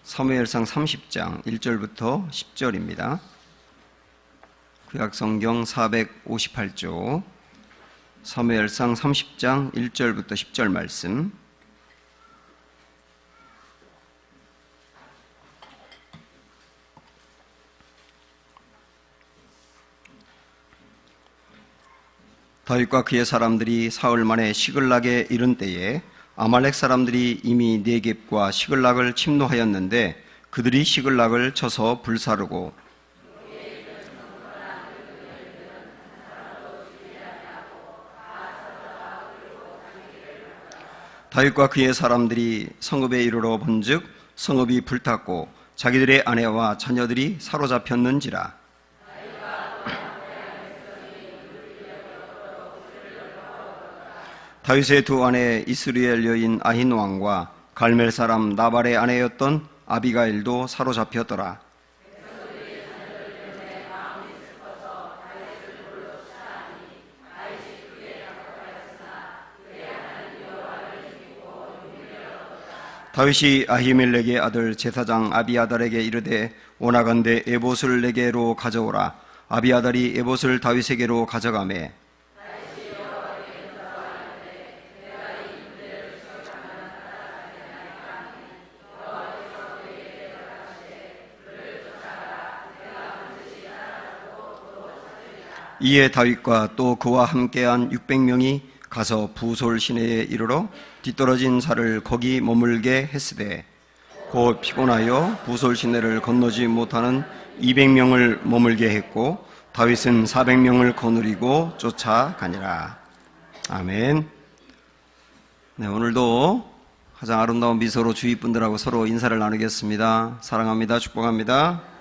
사무엘상 30장 1절부터 10절입니다. 구약성경 458조 사무엘상 30장 1절부터 10절 말씀. 다윗과 그의 사람들이 사흘 만에 시글락에 이른 때에 아말렉 사람들이 이미 네겝과 시글락을 침노하였는데 그들이 시글락을 쳐서 불사르고 다윗과 그의 사람들이 성읍에 이르러 본즉 성읍이 불탔고 자기들의 아내와 자녀들이 사로잡혔는지라. 다윗의 두 아내 이스라엘 여인 아힌왕과 갈멜 사람 나발의 아내였던 아비가일도 사로잡혔더라. 다윗이 아히멜렉의 아들 제사장 아비아달에게 이르되 원하건대 에봇을 내게로 가져오라. 아비아달이 에봇을 다윗에게로 가져가매 이에 다윗과 또 그와 함께한 600명이 가서 부솔 시내에 이르러 뒤떨어진 산을 거기 머물게 했으되 곧 피곤하여 부솔 시내를 건너지 못하는 200명을 머물게 했고 다윗은 400명을 거느리고 쫓아가니라. 아멘. 네, 오늘도 가장 아름다운 미소로 주위 분들하고 서로 인사를 나누겠습니다. 사랑합니다. 축복합니다.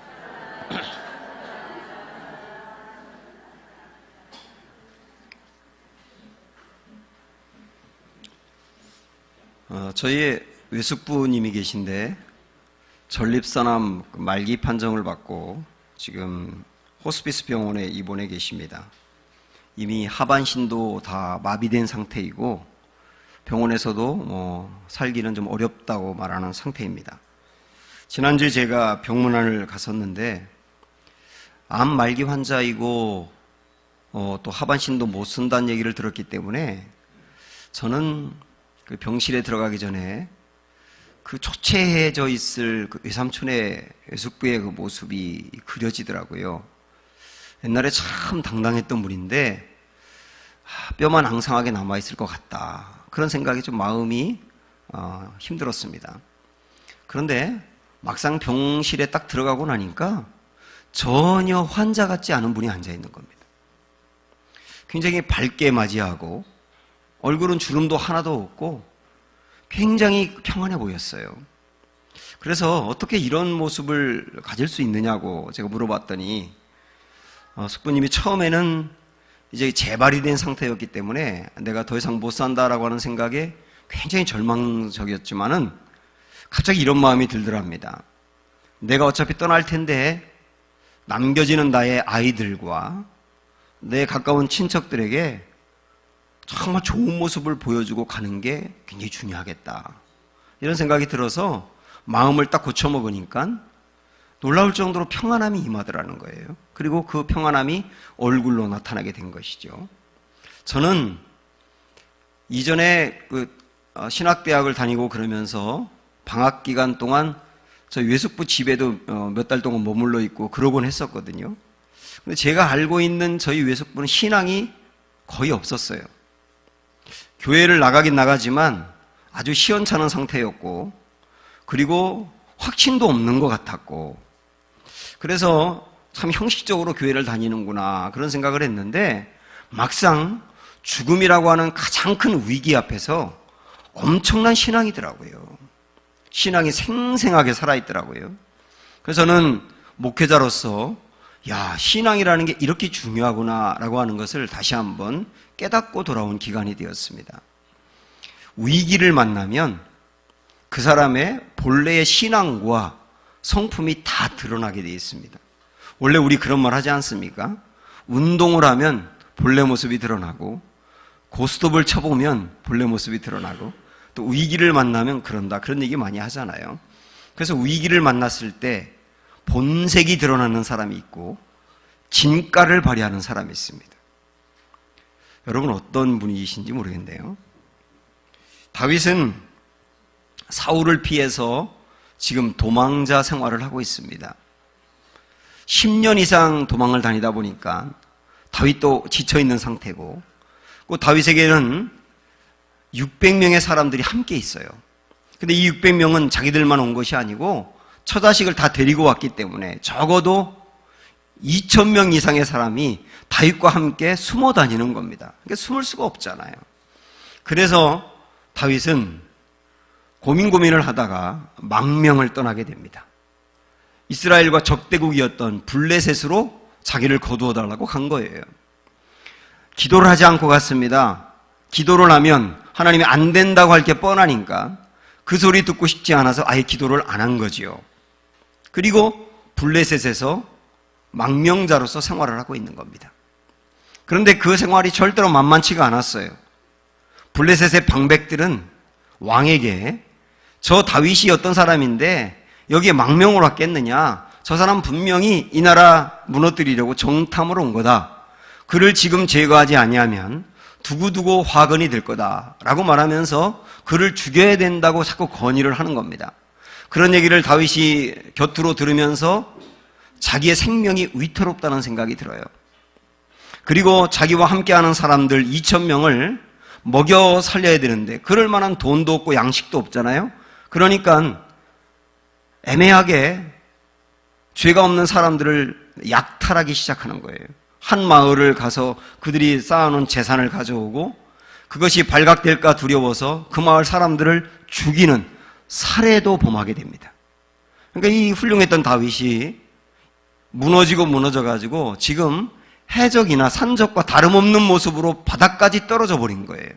저희의 외숙부님이 계신데 전립선암 말기 판정을 받고 지금 호스피스 병원에 입원해 계십니다. 이미 하반신도 다 마비된 상태이고 병원에서도 살기는 좀 어렵다고 말하는 상태입니다. 지난주에 제가 병문안을 갔었는데 암 말기 환자이고 또 하반신도 못 쓴다는 얘기를 들었기 때문에 저는 그 병실에 들어가기 전에 그 초췌해져 있을 그 외삼촌의 외숙부의 그 모습이 그려지더라고요. 옛날에 참 당당했던 분인데 뼈만 앙상하게 남아있을 것 같다. 그런 생각이 좀 마음이 힘들었습니다. 그런데 막상 병실에 딱 들어가고 나니까 전혀 환자 같지 않은 분이 앉아있는 겁니다. 굉장히 밝게 맞이하고 얼굴은 주름도 하나도 없고 굉장히 평안해 보였어요. 그래서 어떻게 이런 모습을 가질 수 있느냐고 제가 물어봤더니 숙부님이 처음에는 이제 재발이 된 상태였기 때문에 내가 더 이상 못 산다라고 하는 생각에 굉장히 절망적이었지만은 갑자기 이런 마음이 들더랍니다. 내가 어차피 떠날 텐데 남겨지는 나의 아이들과 내 가까운 친척들에게 정말 좋은 모습을 보여주고 가는 게 굉장히 중요하겠다. 이런 생각이 들어서 마음을 딱 고쳐먹으니까 놀라울 정도로 평안함이 임하더라는 거예요. 그리고 그 평안함이 얼굴로 나타나게 된 것이죠. 저는 이전에 신학대학을 다니고 그러면서 방학 기간 동안 저희 외숙부 집에도 몇 달 동안 머물러 있고 그러곤 했었거든요. 근데 제가 알고 있는 저희 외숙부는 신앙이 거의 없었어요. 교회를 나가긴 나가지만 아주 시원찮은 상태였고 그리고 확신도 없는 것 같았고 그래서 참 형식적으로 교회를 다니는구나 그런 생각을 했는데 막상 죽음이라고 하는 가장 큰 위기 앞에서 엄청난 신앙이더라고요. 신앙이 생생하게 살아있더라고요. 그래서 저는 목회자로서 신앙이라는 게 이렇게 중요하구나 라고 하는 것을 다시 한번 깨닫고 돌아온 기간이 되었습니다. 위기를 만나면 그 사람의 본래의 신앙과 성품이 다 드러나게 되어 있습니다. 원래 우리 그런 말 하지 않습니까? 운동을 하면 본래 모습이 드러나고 고스톱을 쳐보면 본래 모습이 드러나고 또 위기를 만나면 그런다 그런 얘기 많이 하잖아요. 그래서 위기를 만났을 때 본색이 드러나는 사람이 있고 진가를 발휘하는 사람이 있습니다. 여러분 어떤 분이신지 모르겠네요. 다윗은 사울을 피해서 지금 도망자 생활을 하고 있습니다. 10년 이상 도망을 다니다 보니까 다윗도 지쳐있는 상태고, 또 다윗에게는 600명의 사람들이 함께 있어요. 근데 이 600명은 자기들만 온 것이 아니고 처자식을 다 데리고 왔기 때문에 적어도 2,000명 이상의 사람이 다윗과 함께 숨어 다니는 겁니다. 그러니까 숨을 수가 없잖아요. 그래서 다윗은 고민을 하다가 망명을 떠나게 됩니다. 이스라엘과 적대국이었던 블레셋으로 자기를 거두어 달라고 간 거예요. 기도를 하지 않고 갔습니다. 기도를 하면 하나님이 안 된다고 할 게 뻔하니까 그 소리 듣고 싶지 않아서 아예 기도를 안 한 거지요. 그리고 블레셋에서 망명자로서 생활을 하고 있는 겁니다. 그런데 그 생활이 절대로 만만치가 않았어요. 블레셋의 방백들은 왕에게 저 다윗이 어떤 사람인데 여기에 망명을 왔겠느냐, 저 사람 분명히 이 나라 무너뜨리려고 정탐으로 온 거다, 그를 지금 제거하지 아니하면 두고두고 화근이 될 거다라고 말하면서 그를 죽여야 된다고 자꾸 건의를 하는 겁니다. 그런 얘기를 다윗이 곁으로 들으면서 자기의 생명이 위태롭다는 생각이 들어요. 그리고 자기와 함께하는 사람들 2,000명을 먹여 살려야 되는데 그럴 만한 돈도 없고 양식도 없잖아요. 그러니까 애매하게 죄가 없는 사람들을 약탈하기 시작하는 거예요. 한 마을을 가서 그들이 쌓아놓은 재산을 가져오고 그것이 발각될까 두려워서 그 마을 사람들을 죽이는 살해도 범하게 됩니다. 그러니까 이 훌륭했던 다윗이 무너져가지고 지금 해적이나 산적과 다름없는 모습으로 바닥까지 떨어져 버린 거예요.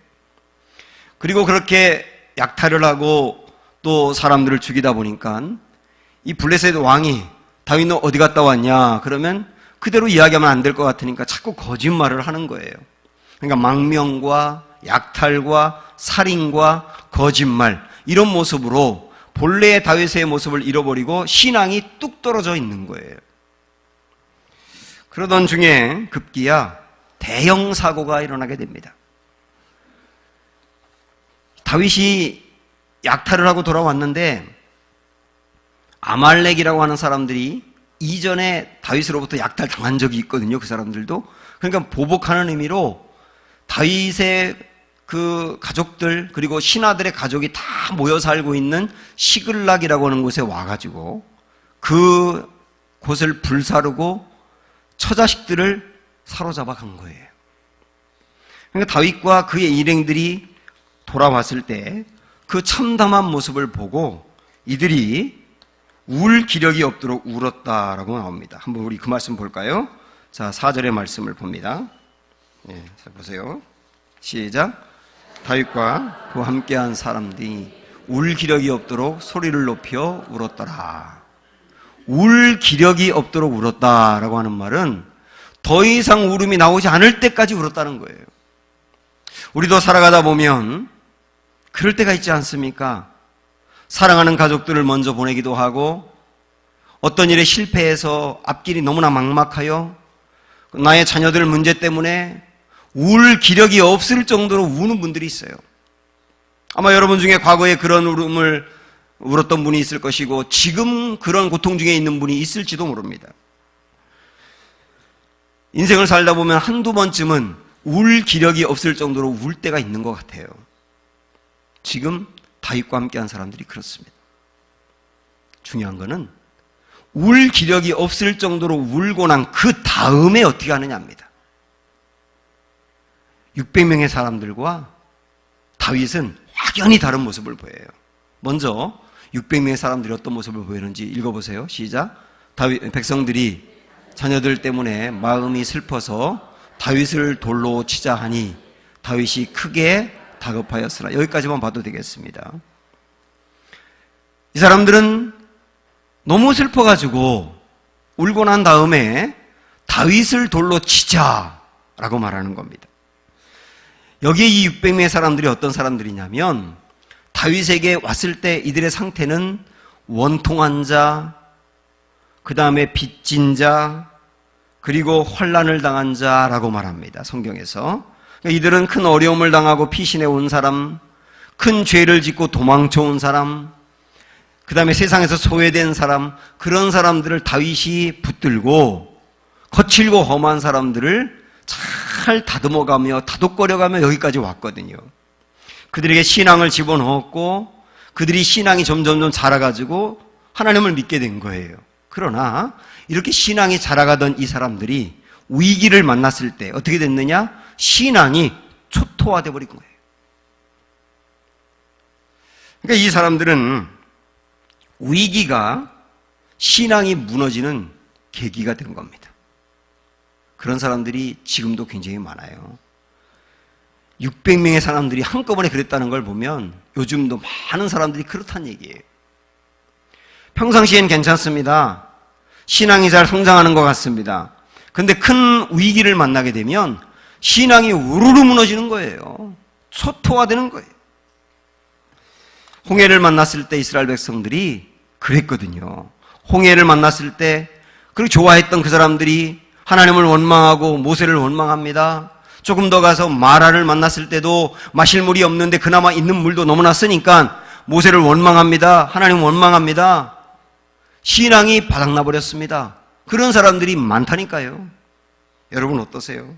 그리고 그렇게 약탈을 하고 또 사람들을 죽이다 보니까 이 블레셋 왕이 다윗 너 어디 갔다 왔냐 그러면 그대로 이야기하면 안 될 것 같으니까 자꾸 거짓말을 하는 거예요. 그러니까 망명과 약탈과 살인과 거짓말, 이런 모습으로 본래의 다윗의 모습을 잃어버리고 신앙이 뚝 떨어져 있는 거예요. 그러던 중에 급기야 대형 사고가 일어나게 됩니다. 다윗이 약탈을 하고 돌아왔는데 아말렉이라고 하는 사람들이 이전에 다윗으로부터 약탈 당한 적이 있거든요. 그 사람들도. 그러니까 보복하는 의미로 다윗의 그 가족들 그리고 신하들의 가족이 다 모여 살고 있는 시글락이라고 하는 곳에 와가지고 그 곳을 불사르고 처자식들을 사로잡아 간 거예요. 그러니까 다윗과 그의 일행들이 돌아왔을 때 그 참담한 모습을 보고 이들이 울 기력이 없도록 울었다라고 나옵니다. 한번 우리 그 말씀 볼까요? 자, 4절의 말씀을 봅니다. 네, 자, 보세요. 시작. 다윗과 그와 함께한 사람들이 울 기력이 없도록 소리를 높여 울었더라. 울 기력이 없도록 울었다라고 하는 말은 더 이상 울음이 나오지 않을 때까지 울었다는 거예요. 우리도 살아가다 보면 그럴 때가 있지 않습니까? 사랑하는 가족들을 먼저 보내기도 하고 어떤 일에 실패해서 앞길이 너무나 막막하여 나의 자녀들 문제 때문에 울 기력이 없을 정도로 우는 분들이 있어요. 아마 여러분 중에 과거에 그런 울음을 울었던 분이 있을 것이고 지금 그런 고통 중에 있는 분이 있을지도 모릅니다. 인생을 살다 보면 한두 번쯤은 울 기력이 없을 정도로 울 때가 있는 것 같아요. 지금 다윗과 함께한 사람들이 그렇습니다. 중요한 거는 울 기력이 없을 정도로 울고 난 그 다음에 어떻게 하느냐입니다. 600명의 사람들과 다윗은 확연히 다른 모습을 보여요. 먼저 600명의 사람들이 어떤 모습을 보이는지 읽어보세요. 시작. 다윗 백성들이 자녀들 때문에 마음이 슬퍼서 다윗을 돌로 치자 하니 다윗이 크게 다급하였으나. 여기까지만 봐도 되겠습니다. 이 사람들은 너무 슬퍼가지고 울고 난 다음에 다윗을 돌로 치자라고 말하는 겁니다. 여기에 이 600명의 사람들이 어떤 사람들이냐면 다윗에게 왔을 때 이들의 상태는 원통한 자, 그 다음에 빚진 자, 그리고 환난을 당한 자라고 말합니다. 성경에서. 이들은 큰 어려움을 당하고 피신해 온 사람, 큰 죄를 짓고 도망쳐 온 사람, 그 다음에 세상에서 소외된 사람, 그런 사람들을 다윗이 붙들고 거칠고 험한 사람들을 잘 다듬어가며 다독거려가며 여기까지 왔거든요. 그들에게 신앙을 집어넣었고 그들이 신앙이 점점 자라가지고 하나님을 믿게 된 거예요. 그러나 이렇게 신앙이 자라가던 이 사람들이 위기를 만났을 때 어떻게 됐느냐? 신앙이 초토화돼 버린 거예요. 그러니까 이 사람들은 위기가 신앙이 무너지는 계기가 된 겁니다. 그런 사람들이 지금도 굉장히 많아요. 600명의 사람들이 한꺼번에 그랬다는 걸 보면 요즘도 많은 사람들이 그렇다는 얘기예요. 평상시엔 괜찮습니다. 신앙이 잘 성장하는 것 같습니다. 근데 큰 위기를 만나게 되면 신앙이 우르르 무너지는 거예요. 초토화되는 거예요. 홍해를 만났을 때 이스라엘 백성들이 그랬거든요. 홍해를 만났을 때 그리고 좋아했던 그 사람들이 하나님을 원망하고 모세를 원망합니다. 조금 더 가서 마라를 만났을 때도 마실 물이 없는데 그나마 있는 물도 너무나 쓰니까 모세를 원망합니다. 하나님 원망합니다. 신앙이 바닥나 버렸습니다. 그런 사람들이 많다니까요. 여러분 어떠세요?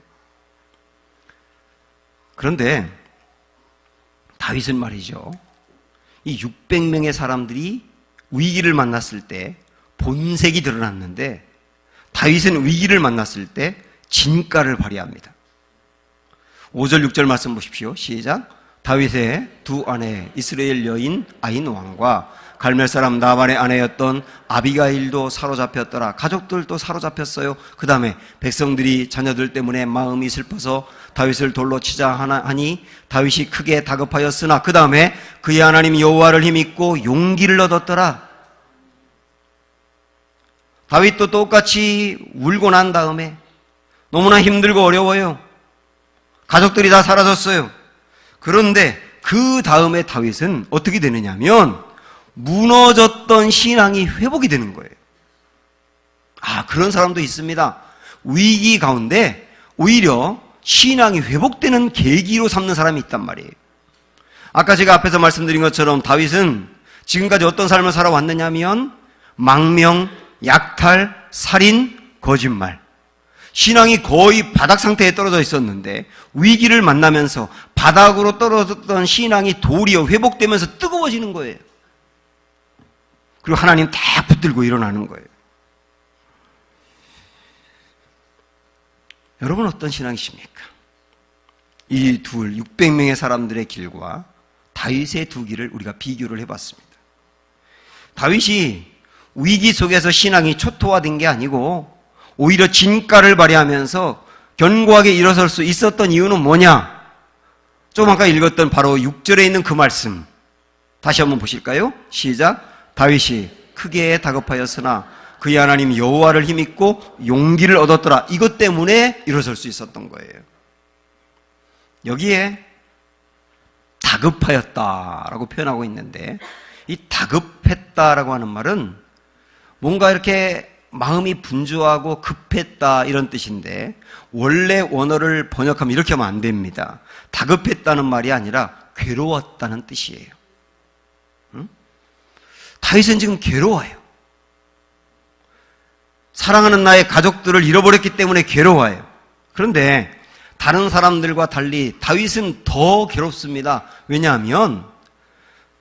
그런데 다윗은 말이죠. 이 600명의 사람들이 위기를 만났을 때 본색이 드러났는데 다윗은 위기를 만났을 때 진가를 발휘합니다. 5절 6절 말씀 보십시오. 시작. 다윗의 두 아내 이스라엘 여인 아히노함과 갈멜 사람 나발의 아내였던 아비가일도 사로잡혔더라. 가족들도 사로잡혔어요. 그 다음에 백성들이 자녀들 때문에 마음이 슬퍼서 다윗을 돌로 치자 하니 다윗이 크게 다급하였으나 그 다음에 그의 하나님 여호와를 힘입고 용기를 얻었더라. 다윗도 똑같이 울고 난 다음에 너무나 힘들고 어려워요. 가족들이 다 사라졌어요. 그런데 그 다음에 다윗은 어떻게 되느냐 하면 무너졌던 신앙이 회복이 되는 거예요. 그런 사람도 있습니다. 위기 가운데 오히려 신앙이 회복되는 계기로 삼는 사람이 있단 말이에요. 아까 제가 앞에서 말씀드린 것처럼 다윗은 지금까지 어떤 삶을 살아왔느냐면 망명, 약탈, 살인, 거짓말. 신앙이 거의 바닥 상태에 떨어져 있었는데 위기를 만나면서 바닥으로 떨어졌던 신앙이 도리어 회복되면서 뜨거워지는 거예요. 그리고 하나님 딱 붙들고 일어나는 거예요. 여러분 어떤 신앙이십니까? 이 600명의 사람들의 길과 다윗의 두 길을 우리가 비교를 해봤습니다. 다윗이 위기 속에서 신앙이 초토화된 게 아니고 오히려 진가를 발휘하면서 견고하게 일어설 수 있었던 이유는 뭐냐? 좀 아까 읽었던 바로 6절에 있는 그 말씀 다시 한번 보실까요? 시작. 다윗이 크게 다급하였으나 그의 하나님 여호와를 힘입고 용기를 얻었더라. 이것 때문에 일어설 수 있었던 거예요. 여기에 다급하였다라고 표현하고 있는데 이 다급했다라고 하는 말은 뭔가 이렇게 마음이 분주하고 급했다 이런 뜻인데 원래 원어를 번역하면 이렇게 하면 안 됩니다. 다급했다는 말이 아니라 괴로웠다는 뜻이에요. 다윗은 지금 괴로워요. 사랑하는 나의 가족들을 잃어버렸기 때문에 괴로워요. 그런데 다른 사람들과 달리 다윗은 더 괴롭습니다. 왜냐하면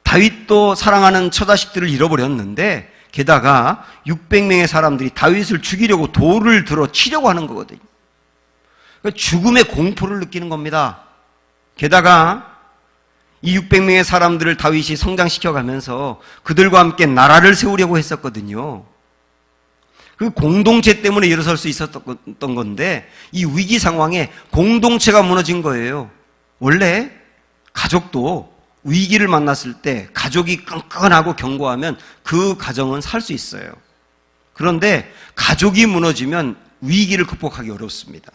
다윗도 사랑하는 처자식들을 잃어버렸는데 게다가 600명의 사람들이 다윗을 죽이려고 돌을 들어 치려고 하는 거거든요. 그러니까 죽음의 공포를 느끼는 겁니다. 게다가 이 600명의 사람들을 다윗이 성장시켜가면서 그들과 함께 나라를 세우려고 했었거든요. 그 공동체 때문에 일어설 수 있었던 건데 이 위기 상황에 공동체가 무너진 거예요. 원래 가족도 위기를 만났을 때 가족이 끈끈하고 견고하면 그 가정은 살 수 있어요. 그런데 가족이 무너지면 위기를 극복하기 어렵습니다.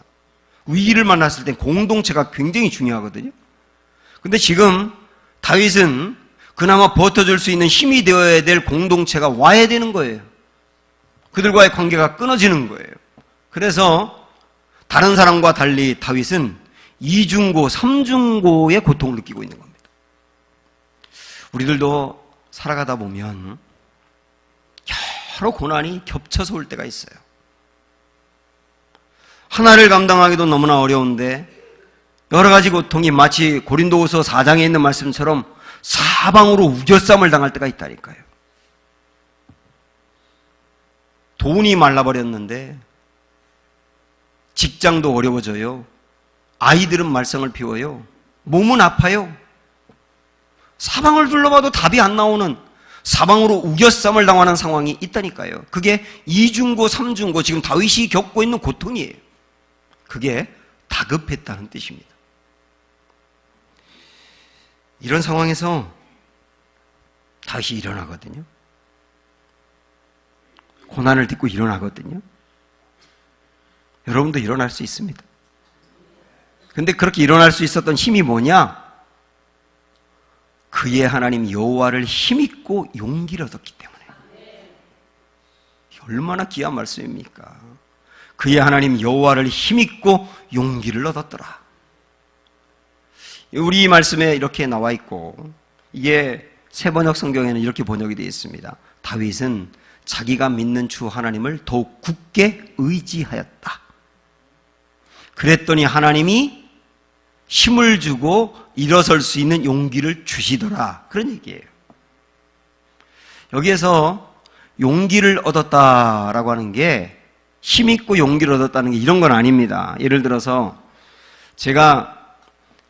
위기를 만났을 때 공동체가 굉장히 중요하거든요. 근데 지금 다윗은 그나마 버텨줄 수 있는 힘이 되어야 될 공동체가 와야 되는 거예요. 그들과의 관계가 끊어지는 거예요. 그래서 다른 사람과 달리 다윗은 이중고, 삼중고의 고통을 느끼고 있는 겁니다. 우리들도 살아가다 보면 여러 고난이 겹쳐서 올 때가 있어요. 하나를 감당하기도 너무나 어려운데 여러 가지 고통이 마치 고린도후서 4장에 있는 말씀처럼 사방으로 우겨쌈을 당할 때가 있다니까요. 돈이 말라버렸는데 직장도 어려워져요. 아이들은 말썽을 피워요. 몸은 아파요. 사방을 둘러봐도 답이 안 나오는, 사방으로 우겨쌈을 당하는 상황이 있다니까요. 그게 이중고, 삼중고, 지금 다윗이 겪고 있는 고통이에요. 그게 다급했다는 뜻입니다. 이런 상황에서 다윗이 일어나거든요. 고난을 딛고 일어나거든요. 여러분도 일어날 수 있습니다. 근데 그렇게 일어날 수 있었던 힘이 뭐냐? 그의 하나님 여호와를 힘입고 용기를 얻었기 때문에. 얼마나 귀한 말씀입니까? 그의 하나님 여호와를 힘입고 용기를 얻었더라. 우리 말씀에 이렇게 나와 있고, 이게 새번역 성경에는 이렇게 번역이 되어 있습니다. 다윗은 자기가 믿는 주 하나님을 더욱 굳게 의지하였다. 그랬더니 하나님이 힘을 주고 일어설 수 있는 용기를 주시더라. 그런 얘기예요. 여기에서 용기를 얻었다라고 하는 게 힘있고 용기를 얻었다는 게 이런 건 아닙니다. 예를 들어서 제가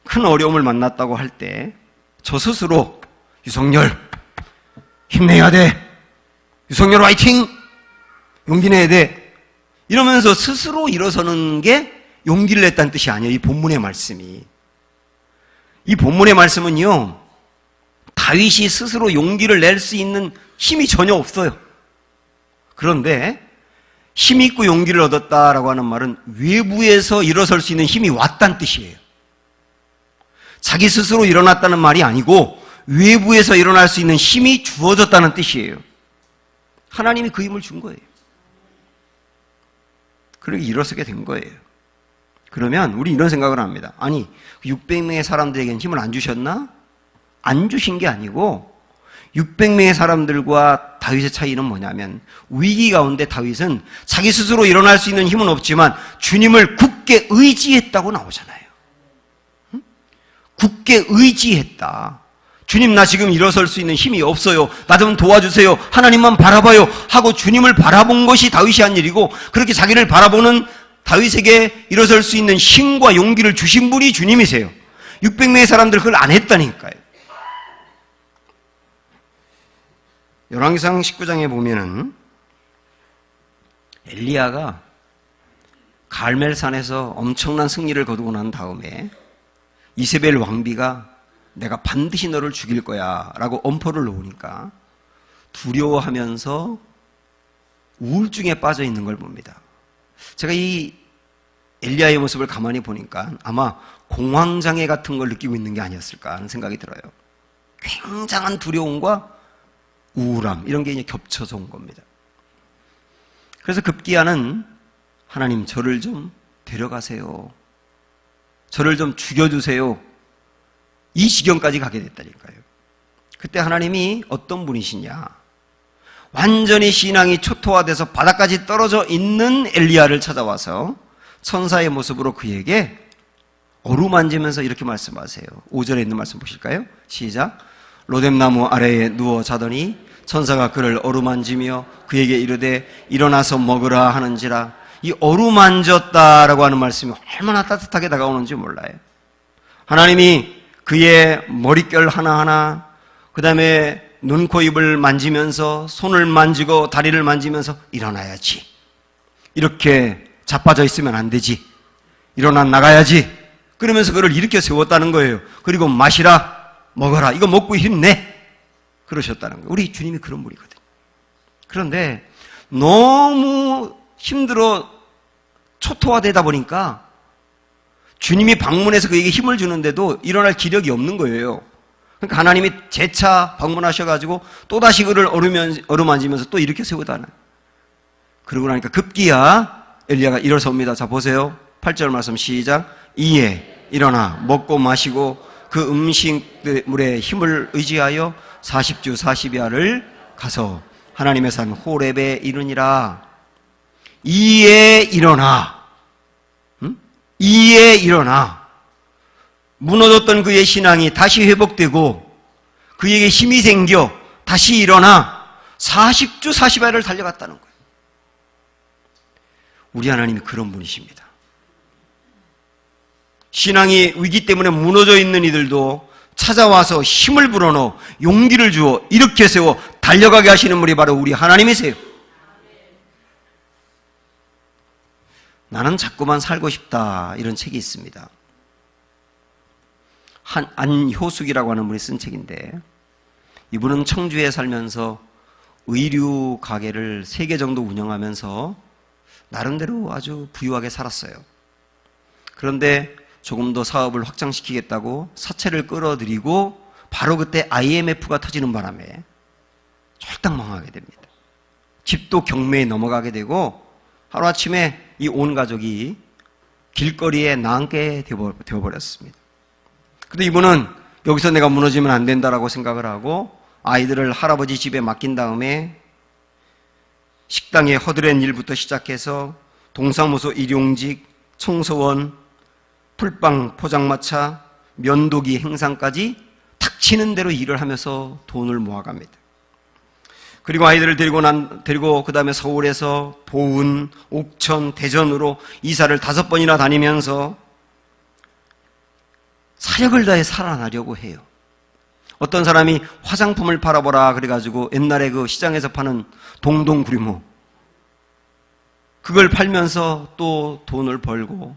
큰 어려움을 만났다고 할 때 저 스스로 유석열 힘내야 돼, 유석열 화이팅, 용기 내야 돼 이러면서 스스로 일어서는 게 용기를 냈다는 뜻이 아니에요. 이 본문의 말씀이, 이 본문의 말씀은요, 다윗이 스스로 용기를 낼 수 있는 힘이 전혀 없어요. 그런데 힘있고 용기를 얻었다라고 하는 말은 외부에서 일어설 수 있는 힘이 왔다는 뜻이에요. 자기 스스로 일어났다는 말이 아니고 외부에서 일어날 수 있는 힘이 주어졌다는 뜻이에요. 하나님이 그 힘을 준 거예요. 그렇게 일어서게 된 거예요. 그러면 우리 이런 생각을 합니다. 아니, 600명의 사람들에게는 힘을 안 주셨나? 안 주신 게 아니고 600명의 사람들과 다윗의 차이는 뭐냐면, 위기 가운데 다윗은 자기 스스로 일어날 수 있는 힘은 없지만 주님을 굳게 의지했다고 나오잖아요. 굳게 의지했다. 주님, 나 지금 일어설 수 있는 힘이 없어요. 나 좀 도와주세요. 하나님만 바라봐요. 하고 주님을 바라본 것이 다윗이 한 일이고, 그렇게 자기를 바라보는 다윗에게 일어설 수 있는 힘과 용기를 주신 분이 주님이세요. 600명의 사람들 그걸 안 했다니까요. 열왕기상 19장에 보면은 엘리야가 갈멜산에서 엄청난 승리를 거두고 난 다음에 이세벨 왕비가 내가 반드시 너를 죽일 거야 라고 엄포를 놓으니까 두려워하면서 우울증에 빠져 있는 걸 봅니다. 제가 이 엘리야의 모습을 가만히 보니까 아마 공황장애 같은 걸 느끼고 있는 게 아니었을까 하는 생각이 들어요. 굉장한 두려움과 우울함, 이런 게 이제 겹쳐서 온 겁니다. 그래서 급기야는 하나님, 저를 좀 데려가세요. 저를 좀 죽여주세요. 이 지경까지 가게 됐다니까요. 그때 하나님이 어떤 분이시냐? 완전히 신앙이 초토화돼서 바닥까지 떨어져 있는 엘리야를 찾아와서 천사의 모습으로 그에게 어루만지면서 이렇게 말씀하세요. 5절에 있는 말씀 보실까요? 시작. 로뎀나무 아래에 누워 자더니 천사가 그를 어루만지며 그에게 이르되 일어나서 먹으라 하는지라. 이 어루만졌다라고 하는 말씀이 얼마나 따뜻하게 다가오는지 몰라요. 하나님이 그의 머릿결 하나하나, 그 다음에 눈, 코, 입을 만지면서, 손을 만지고 다리를 만지면서 일어나야지, 이렇게 자빠져 있으면 안 되지, 일어나 나가야지, 그러면서 그를 일으켜 세웠다는 거예요. 그리고 마시라, 먹어라, 이거 먹고 힘내, 그러셨다는 거예요. 우리 주님이 그런 분이거든요. 그런데 너무 힘들어 초토화되다 보니까 주님이 방문해서 그에게 힘을 주는데도 일어날 기력이 없는 거예요. 그러니까 하나님이 재차 방문하셔가지고 또다시 그를 어루만지면서 또 일으켜 세우다는. 그러고 나니까 급기야 엘리야가 일어섭니다. 자, 보세요. 8절 말씀 시작. 이에 일어나 먹고 마시고 그 음식물의 힘을 의지하여 40주 40야를 가서 하나님의 산 호렙에 이르니라. 이에 일어나. 이에 일어나. 무너졌던 그의 신앙이 다시 회복되고 그에게 힘이 생겨 다시 일어나 40주 40야를 달려갔다는 거예요. 우리 하나님이 그런 분이십니다. 신앙이 위기 때문에 무너져 있는 이들도 찾아와서 힘을 불어넣어 용기를 주어 일으켜 세워 달려가게 하시는 분이 바로 우리 하나님이세요. 나는 자꾸만 살고 싶다, 이런 책이 있습니다. 안효숙이라고 하는 분이 쓴 책인데, 이분은 청주에 살면서 의류 가게를 3개 정도 운영하면서 나름대로 아주 부유하게 살았어요. 그런데 조금 더 사업을 확장시키겠다고 사채를 끌어들이고 바로 그때 IMF가 터지는 바람에 쫄딱 망하게 됩니다. 집도 경매에 넘어가게 되고 하루아침에 이 온 가족이 길거리에 나앉게 되어버렸습니다. 근데 이분은 여기서 내가 무너지면 안 된다라고 생각을 하고 아이들을 할아버지 집에 맡긴 다음에 식당에 허드렛 일부터 시작해서 동사무소 일용직, 청소원, 풀빵 포장마차, 면도기 행상까지 탁치는 대로 일을 하면서 돈을 모아갑니다. 그리고 아이들을 데리고 그 다음에 서울에서 보은, 옥천, 대전으로 이사를 5번이나 다니면서 사력을 다해 살아나려고 해요. 어떤 사람이 화장품을 팔아보라 그래가지고 옛날에 그 시장에서 파는 동동구리모 그걸 팔면서 또 돈을 벌고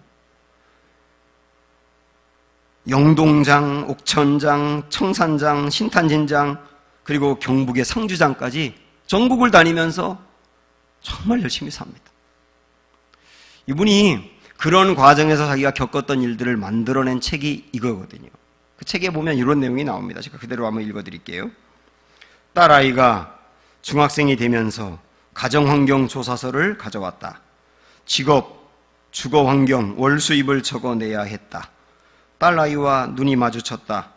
영동장, 옥천장, 청산장, 신탄진장 그리고 경북의 상주장까지 전국을 다니면서 정말 열심히 삽니다. 이분이 그런 과정에서 자기가 겪었던 일들을 만들어낸 책이 이거거든요. 그 책에 보면 이런 내용이 나옵니다. 제가 그대로 한번 읽어드릴게요. 딸아이가 중학생이 되면서 가정환경조사서를 가져왔다. 직업, 주거환경, 월수입을 적어내야 했다. 딸아이와 눈이 마주쳤다.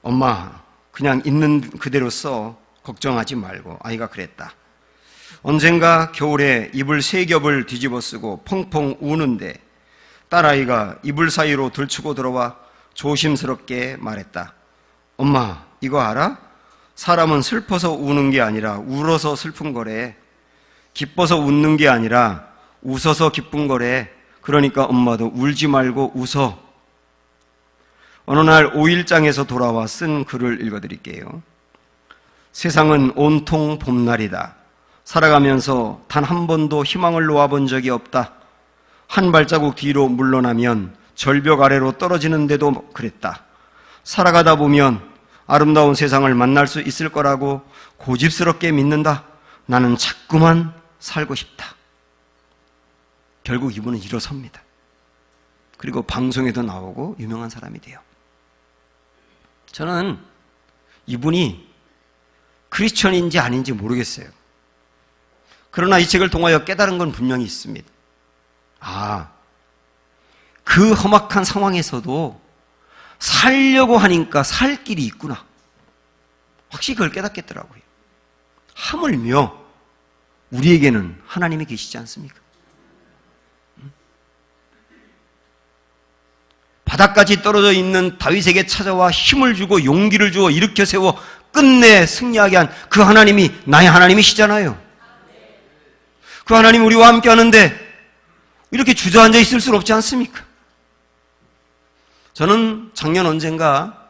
엄마, 그냥 있는 그대로 써. 걱정하지 말고. 아이가 그랬다. 언젠가 겨울에 이불 3겹을 뒤집어 쓰고 펑펑 우는데 딸아이가 이불 사이로 들추고 들어와 조심스럽게 말했다. 엄마, 이거 알아? 사람은 슬퍼서 우는 게 아니라 울어서 슬픈 거래. 기뻐서 웃는 게 아니라 웃어서 기쁜 거래. 그러니까 엄마도 울지 말고 웃어. 어느 날 5일장에서 돌아와 쓴 글을 읽어드릴게요. 세상은 온통 봄날이다. 살아가면서 단 한 번도 희망을 놓아본 적이 없다. 한 발자국 뒤로 물러나면 절벽 아래로 떨어지는데도 그랬다. 살아가다 보면 아름다운 세상을 만날 수 있을 거라고 고집스럽게 믿는다. 나는 자꾸만 살고 싶다. 결국 이분은 일어섭니다. 그리고 방송에도 나오고 유명한 사람이 돼요. 저는 이분이 크리스천인지 아닌지 모르겠어요. 그러나 이 책을 통하여 깨달은 건 분명히 있습니다. 그 험악한 상황에서도 살려고 하니까 살 길이 있구나. 확실히 그걸 깨닫겠더라고요. 하물며 우리에게는 하나님이 계시지 않습니까? 바닥까지 떨어져 있는 다윗에게 찾아와 힘을 주고 용기를 주어 일으켜 세워 끝내 승리하게 한 그 하나님이 나의 하나님이시잖아요. 그 하나님 우리와 함께 하는데 이렇게 주저앉아 있을 수는 없지 않습니까? 저는 작년 언젠가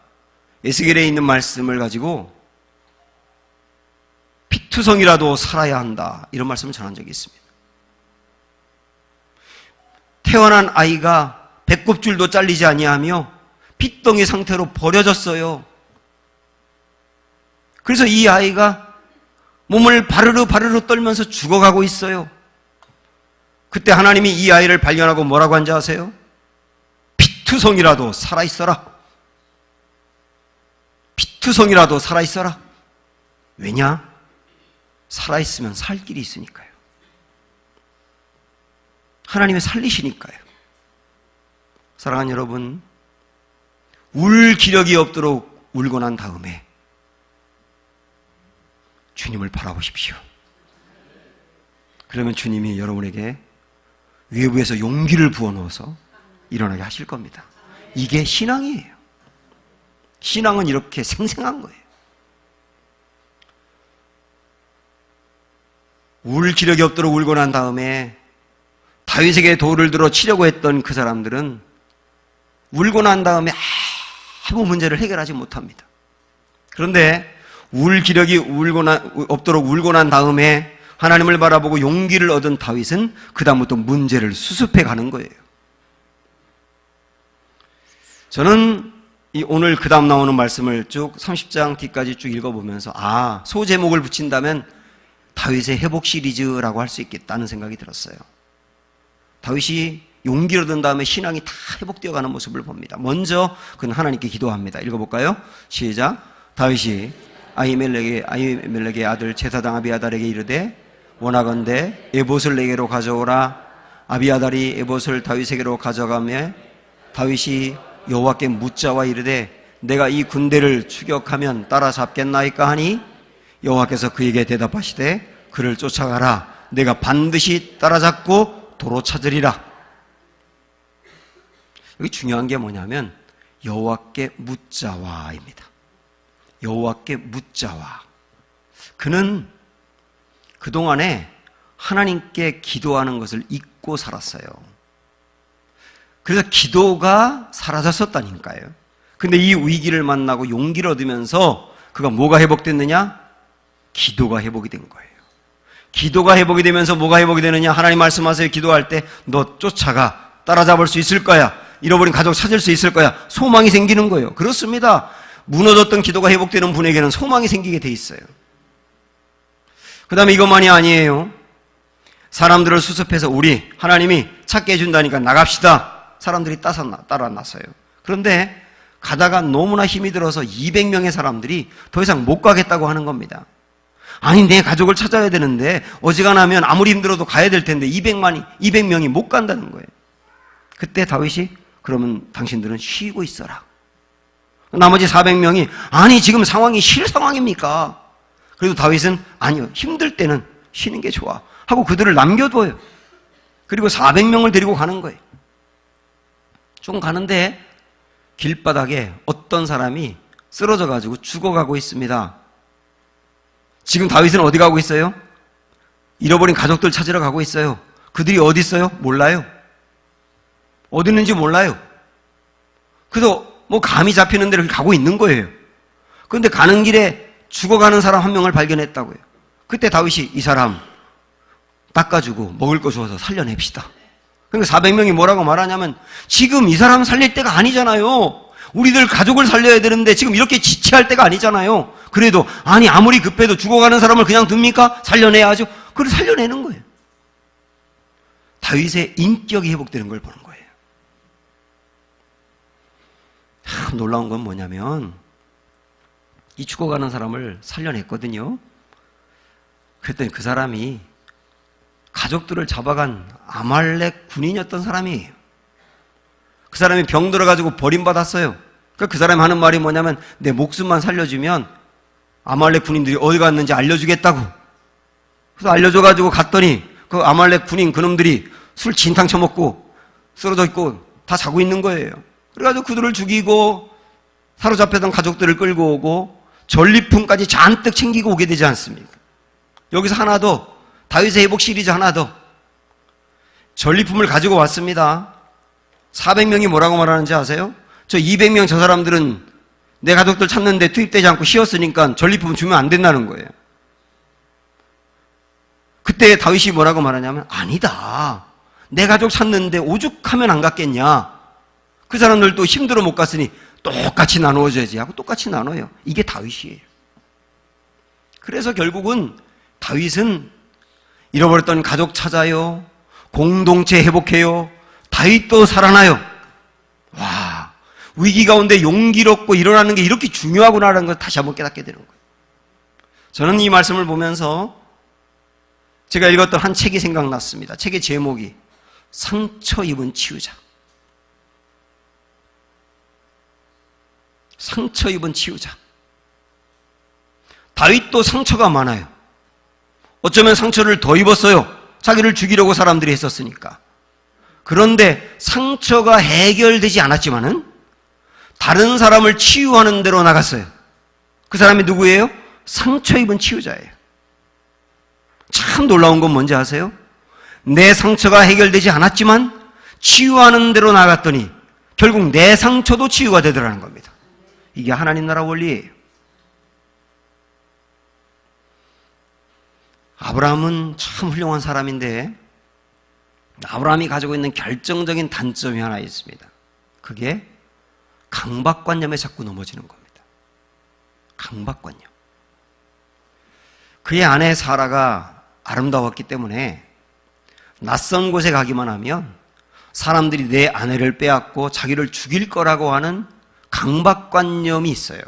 에스겔에 있는 말씀을 가지고 피투성이라도 살아야 한다 이런 말씀을 전한 적이 있습니다. 태어난 아이가 배꼽줄도 잘리지 아니하며 핏덩이 상태로 버려졌어요. 그래서 이 아이가 몸을 바르르 떨면서 죽어가고 있어요. 그때 하나님이 이 아이를 발견하고 뭐라고 한지 아세요? 피투성이라도 살아있어라. 피투성이라도 살아있어라. 왜냐? 살아있으면 살 길이 있으니까요. 하나님이 살리시니까요. 사랑하는 여러분, 울 기력이 없도록 울고 난 다음에 주님을 바라보십시오. 그러면 주님이 여러분에게 외부에서 용기를 부어넣어서 일어나게 하실 겁니다. 이게 신앙이에요. 신앙은 이렇게 생생한 거예요. 울 기력이 없도록 울고 난 다음에 다윗에게 돌을 들어 치려고 했던 그 사람들은 울고 난 다음에 아무 문제를 해결하지 못합니다. 그런데 울 기력이 없도록 울고 난 다음에 하나님을 바라보고 용기를 얻은 다윗은 그 다음부터 문제를 수습해 가는 거예요. 저는 오늘 그 다음 나오는 말씀을 쭉 30장 뒤까지 쭉 읽어보면서 소제목을 붙인다면 다윗의 회복 시리즈라고 할 수 있겠다는 생각이 들었어요. 다윗이 용기를 얻은 다음에 신앙이 다 회복되어가는 모습을 봅니다. 먼저 그는 하나님께 기도합니다. 읽어볼까요? 시작. 다윗이 아히멜렉의 아들 제사장 아비아달에게 이르되 원하건대 에봇을 내게로 가져오라. 아비아달이 에봇을 다윗에게로 가져가며 다윗이 여호와께 묻자와 이르되 내가 이 군대를 추격하면 따라잡겠나이까 하니 여호와께서 그에게 대답하시되 그를 쫓아가라. 내가 반드시 따라잡고 도로 찾으리라. 여기 중요한 게 뭐냐면 여호와께 묻자와입니다. 여호와께 묻자와. 그는 그동안에 하나님께 기도하는 것을 잊고 살았어요. 그래서 기도가 사라졌었다니까요. 근데 이 위기를 만나고 용기를 얻으면서 그가 뭐가 회복됐느냐? 기도가 회복이 된 거예요. 기도가 회복이 되면서 뭐가 회복이 되느냐? 하나님 말씀하세요. 기도할 때 너 쫓아가. 따라잡을 수 있을 거야. 잃어버린 가족 찾을 수 있을 거야. 소망이 생기는 거예요. 그렇습니다. 무너졌던 기도가 회복되는 분에게는 소망이 생기게 돼 있어요. 그 다음에 이것만이 아니에요. 사람들을 수습해서 하나님이 찾게 해준다니까 나갑시다. 사람들이 따라 나서요. 그런데 가다가 너무나 힘이 들어서 200명의 사람들이 더 이상 못 가겠다고 하는 겁니다. 아니, 내 가족을 찾아야 되는데 어지간하면 아무리 힘들어도 가야 될 텐데 200명이 못 간다는 거예요. 그때 다윗이 그러면 당신들은 쉬고 있어라. 나머지 400명이 아니 지금 상황이 쉴 상황입니까? 그래도 다윗은 아니요, 힘들 때는 쉬는 게 좋아 하고 그들을 남겨둬요. 그리고 400명을 데리고 가는 거예요. 좀 가는데 길바닥에 어떤 사람이 쓰러져 가지고 죽어가고 있습니다. 지금 다윗은 어디 가고 있어요? 잃어버린 가족들 찾으러 가고 있어요. 그들이 어디 있어요? 몰라요. 어디 있는지 몰라요. 그래서 감이 잡히는 데를 가고 있는 거예요. 그런데 가는 길에 죽어가는 사람 한 명을 발견했다고요. 그때 다윗이 이 사람 닦아주고 먹을 거 주어서 살려냅시다. 그러니까 400명이 뭐라고 말하냐면 지금 이 사람 살릴 때가 아니잖아요. 우리들 가족을 살려야 되는데 지금 이렇게 지체할 때가 아니잖아요. 그래도 아무리 급해도 죽어가는 사람을 그냥 둡니까? 살려내야죠. 그걸 살려내는 거예요. 다윗의 인격이 회복되는 걸 보는 거예요. 놀라운 건 뭐냐면 이 죽어가는 사람을 살려냈거든요. 그랬더니 그 사람이 가족들을 잡아간 아말렉 군인이었던 사람이에요. 그 사람이 병 들어가지고 버림받았어요. 그러니까 그 사람이 하는 말이 뭐냐면 내 목숨만 살려주면 아말렉 군인들이 어디 갔는지 알려주겠다고. 그래서 알려줘가지고 갔더니 그 아말렉 군인 그놈들이 술 진탕 처먹고 쓰러져 있고 다 자고 있는 거예요. 그래가지고 그들을 죽이고 사로잡혔던 가족들을 끌고 오고 전리품까지 잔뜩 챙기고 오게 되지 않습니까? 여기서 하나 더, 다윗의 회복 시리즈 하나 더. 전리품을 가지고 왔습니다. 400명이 뭐라고 말하는지 아세요? 저 200명 저 사람들은 내 가족들 찾는데 투입되지 않고 쉬었으니까 전리품 주면 안 된다는 거예요. 그때 다윗이 뭐라고 말하냐면 아니다. 내 가족 찾는데 오죽하면 안 갔겠냐. 그 사람들도 힘들어 못 갔으니 똑같이 나누어줘야지 하고 똑같이 나눠요. 이게 다윗이에요. 그래서 결국은 다윗은 잃어버렸던 가족 찾아요. 공동체 회복해요. 다윗도 살아나요. 와, 위기 가운데 용기롭고 일어나는 게 이렇게 중요하구나라는 걸 다시 한번 깨닫게 되는 거예요. 저는 이 말씀을 보면서 제가 읽었던 한 책이 생각났습니다. 책의 제목이 상처 입은 치유자. 상처 입은 치유자. 다윗도 상처가 많아요. 어쩌면 상처를 더 입었어요. 자기를 죽이려고 사람들이 했었으니까. 그런데 상처가 해결되지 않았지만은 다른 사람을 치유하는 데로 나갔어요. 그 사람이 누구예요? 상처 입은 치유자예요. 참 놀라운 건 뭔지 아세요? 내 상처가 해결되지 않았지만 치유하는 데로 나갔더니 결국 내 상처도 치유가 되더라는 겁니다. 이게 하나님 나라 원리예요. 아브라함은 참 훌륭한 사람인데 아브라함이 가지고 있는 결정적인 단점이 하나 있습니다. 그게 강박관념에 자꾸 넘어지는 겁니다. 강박관념. 그의 아내 사라가 아름다웠기 때문에 낯선 곳에 가기만 하면 사람들이 내 아내를 빼앗고 자기를 죽일 거라고 하는 강박관념이 있어요.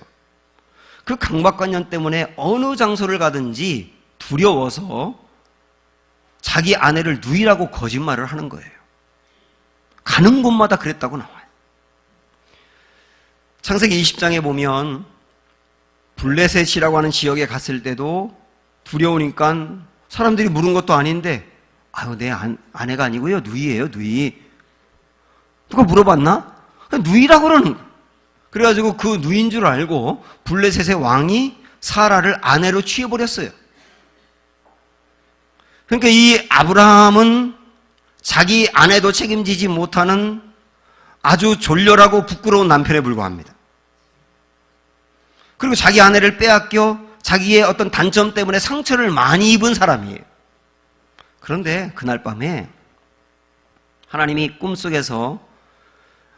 그 강박관념 때문에 어느 장소를 가든지 두려워서 자기 아내를 누이라고 거짓말을 하는 거예요. 가는 곳마다 그랬다고 나와요. 창세기 20장에 보면 블레셋이라고 하는 지역에 갔을 때도 두려우니까 사람들이 물은 것도 아닌데 아유 내 아내가 아니고요 누이예요 누이. 누가 물어봤나? 누이라고 그러는 거예요. 그래가지고 그 누이인 줄 알고 블레셋의 왕이 사라를 아내로 취해버렸어요. 그러니까 이 아브라함은 자기 아내도 책임지지 못하는 아주 졸렬하고 부끄러운 남편에 불과합니다. 그리고 자기 아내를 빼앗겨 자기의 어떤 단점 때문에 상처를 많이 입은 사람이에요. 그런데 그날 밤에 하나님이 꿈속에서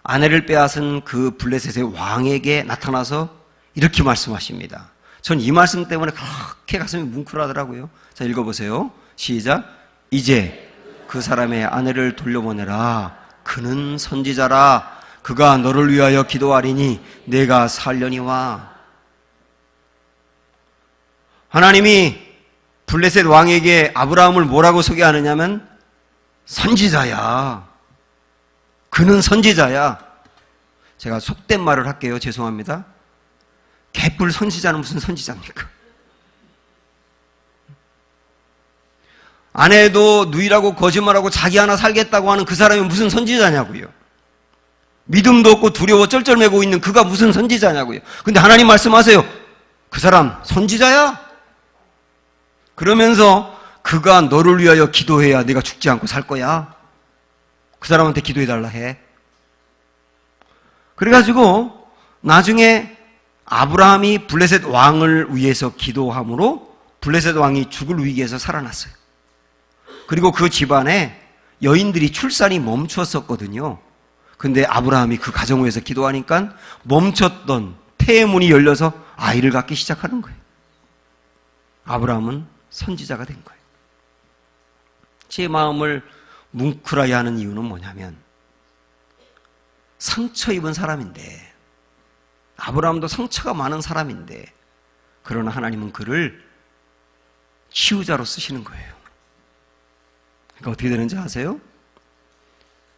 아내를 빼앗은 그 블레셋의 왕에게 나타나서 이렇게 말씀하십니다. 전 이 말씀 때문에 그렇게 가슴이 뭉클하더라고요. 자, 읽어보세요. 시작. 이제 그 사람의 아내를 돌려보내라. 그는 선지자라. 그가 너를 위하여 기도하리니 내가 살려니와. 하나님이 블레셋 왕에게 아브라함을 뭐라고 소개하느냐면 선지자야. 그는 선지자야. 제가 속된 말을 할게요. 죄송합니다. 개뿔 선지자는 무슨 선지자입니까? 아내도 누이라고 거짓말하고 자기 하나 살겠다고 하는 그 사람이 무슨 선지자냐고요. 믿음도 없고 두려워 쩔쩔매고 있는 그가 무슨 선지자냐고요. 근데 하나님 말씀하세요. 그 사람 선지자야. 그러면서 그가 너를 위하여 기도해야 내가 죽지 않고 살 거야. 그 사람한테 기도해달라 해. 그래가지고 나중에 아브라함이 블레셋 왕을 위해서 기도함으로 블레셋 왕이 죽을 위기에서 살아났어요. 그리고 그 집안에 여인들이 출산이 멈췄었거든요. 근데 아브라함이 그 가정을 위해서 기도하니까 멈췄던 태의 문이 열려서 아이를 갖기 시작하는 거예요. 아브라함은 선지자가 된 거예요. 제 마음을 뭉클하게 하는 이유는 뭐냐면 상처 입은 사람인데 아브라함도 상처가 많은 사람인데 그러나 하나님은 그를 치유자로 쓰시는 거예요. 그러니까 어떻게 되는지 아세요?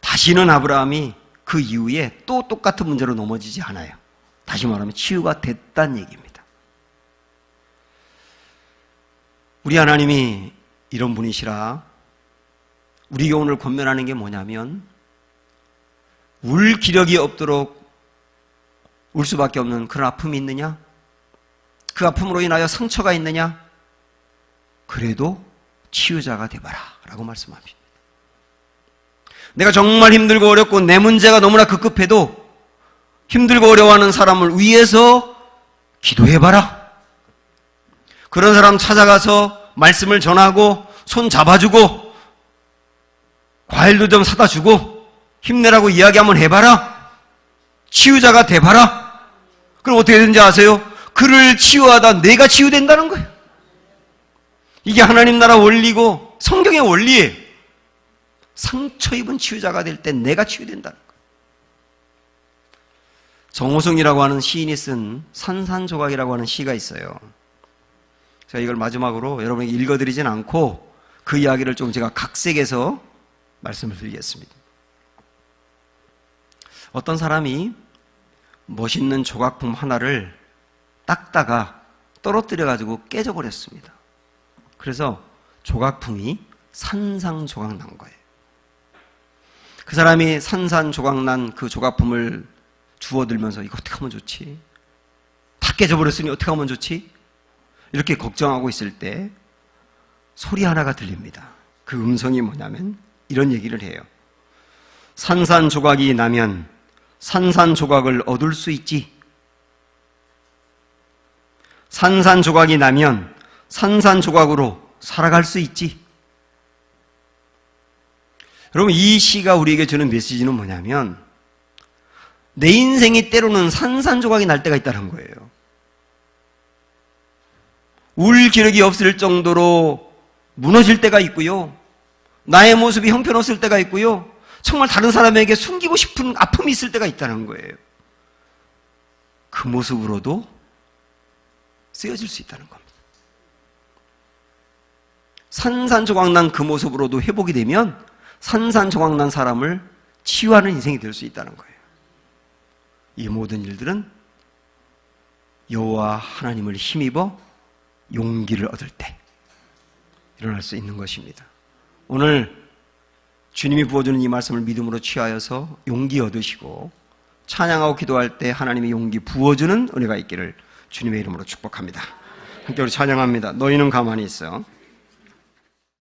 다시는 아브라함이 그 이후에 또 똑같은 문제로 넘어지지 않아요. 다시 말하면 치유가 됐다는 얘기입니다. 우리 하나님이 이런 분이시라 우리에게 오늘 권면하는 게 뭐냐면 울 기력이 없도록 울 수밖에 없는 그런 아픔이 있느냐? 그 아픔으로 인하여 상처가 있느냐? 그래도 치유자가 되봐라 라고 말씀합니다. 내가 정말 힘들고 어렵고 내 문제가 너무나 급급해도 힘들고 어려워하는 사람을 위해서 기도해봐라. 그런 사람 찾아가서 말씀을 전하고 손 잡아주고 과일도 좀 사다 주고 힘내라고 이야기 한번 해봐라. 치유자가 돼봐라. 그럼 어떻게 되는지 아세요? 그를 치유하다 내가 치유된다는 거예요. 이게 하나님 나라 원리고 성경의 원리예요. 상처 입은 치유자가 될 때 내가 치유된다는 거예요. 정호승이라고 하는 시인이 쓴 산산조각이라고 하는 시가 있어요. 제가 이걸 마지막으로 여러분에게 읽어드리진 않고 그 이야기를 좀 제가 각색해서 말씀을 드리겠습니다. 어떤 사람이 멋있는 조각품 하나를 닦다가 떨어뜨려가지고 깨져버렸습니다. 그래서 조각품이 산산조각 난 거예요. 그 사람이 산산조각 난 그 조각품을 주워들면서 이거 어떻게 하면 좋지? 다 깨져버렸으니 어떻게 하면 좋지? 이렇게 걱정하고 있을 때 소리 하나가 들립니다. 그 음성이 뭐냐면 이런 얘기를 해요. 산산조각이 나면 산산조각을 얻을 수 있지. 산산조각이 나면 산산조각으로 살아갈 수 있지. 여러분, 이 시가 우리에게 주는 메시지는 뭐냐면 내 인생이 때로는 산산조각이 날 때가 있다는 거예요. 울 기력이 없을 정도로 무너질 때가 있고요. 나의 모습이 형편없을 때가 있고요. 정말 다른 사람에게 숨기고 싶은 아픔이 있을 때가 있다는 거예요. 그 모습으로도 쓰여질 수 있다는 겁니다. 산산조각 난 그 모습으로도 회복이 되면 산산조각 난 사람을 치유하는 인생이 될 수 있다는 거예요. 이 모든 일들은 여호와 하나님을 힘입어 용기를 얻을 때 일어날 수 있는 것입니다. 오늘 주님이 부어주는 이 말씀을 믿음으로 취하여서 용기 얻으시고 찬양하고 기도할 때 하나님의 용기 부어주는 은혜가 있기를 주님의 이름으로 축복합니다. 함께 우리 찬양합니다. 너희는 가만히 있어.